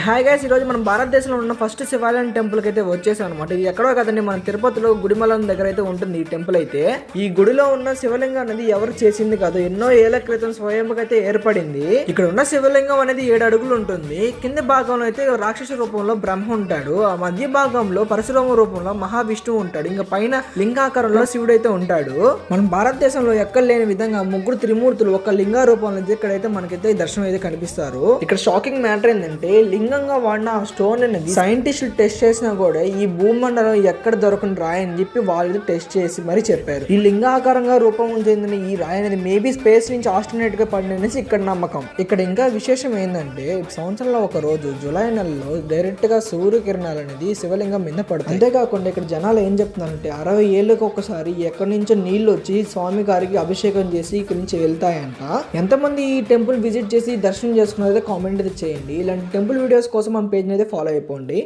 Hi guys, ఈరోజు మనం భారతదేశంలో ఉన్న ఫస్ట్ శివాలయం టెంపుల్కి అయితే వచ్చేసాం అనమాట. ఇది ఎక్కడో కదండి, మన తిరుపతిలో గుడిమలం దగ్గర అయితే ఉంటుంది ఈ టెంపుల్ అయితే. ఈ గుడిలో ఉన్న శివలింగం అనేది ఎవరు చేసింది కాదు, ఎన్నో ఏళ్ల క్రితం స్వయంగా అయితే ఏర్పడింది. ఇక్కడ ఉన్న శివలింగం అనేది 7 అడుగులు ఉంటుంది. కింది భాగంలో అయితే రాక్షస రూపంలో బ్రహ్మ ఉంటాడు, ఆ మధ్య భాగంలో పరశురామ రూపంలో మహావిష్ణువు ఉంటాడు, ఇంకా పైన లింగాకారంలో శివుడు అయితే ఉంటాడు. మనం భారతదేశంలో ఎక్కడ లేని విధంగా ముగ్గురు త్రిమూర్తులు ఒక లింగా రూపంలో ఇక్కడైతే మనకైతే దర్శనం అయితే కనిపిస్తారు. ఇక్కడ షాకింగ్ మ్యాటర్ ఏంటంటే, లింగంగా వాడిన ఆ స్టోన్ అనేది సైంటిస్టులు టెస్ట్ చేసినా కూడా ఈ భూమండలం ఎక్కడ దొరకని రాయి అని చెప్పి వాళ్ళు టెస్ట్ చేసి మరి చెప్పారు. ఈ లింగాకారంగా రూపం చెందిన ఈ రాయి అనేది మేబీ స్పేస్ నుంచి ఆస్ట్రోనెట్ గా పడిననేసి ఇక్కడ నమ్మకం. ఇక్కడ ఇంకా విశేషం ఏంటంటే, సంవత్సరంలో ఒక రోజు జూలై నెలలో డైరెక్ట్ గా సూర్యకిరణాలు అనేది శివలింగం మీద పడుతుంది. అంతేకాకుండా ఇక్కడ జనాలు ఏం చెప్తున్నారంటే, 60 ఏళ్ళకి ఒకసారి ఎక్కడి నుంచో నీళ్లు వచ్చి స్వామి గారికి అభిషేకం చేసి ఇక్కడి నుంచి వెళ్తాయంట. ఎంతమంది ఈ టెంపుల్ విజిట్ చేసి దర్శనం చేసుకున్నారైతే కామెంట్ అయితే చేయండి. ఇలాంటి టెంపుల్ వీడియోస్ కోసం మన పేజ్ అయితే ఫాలో అయిపోండి.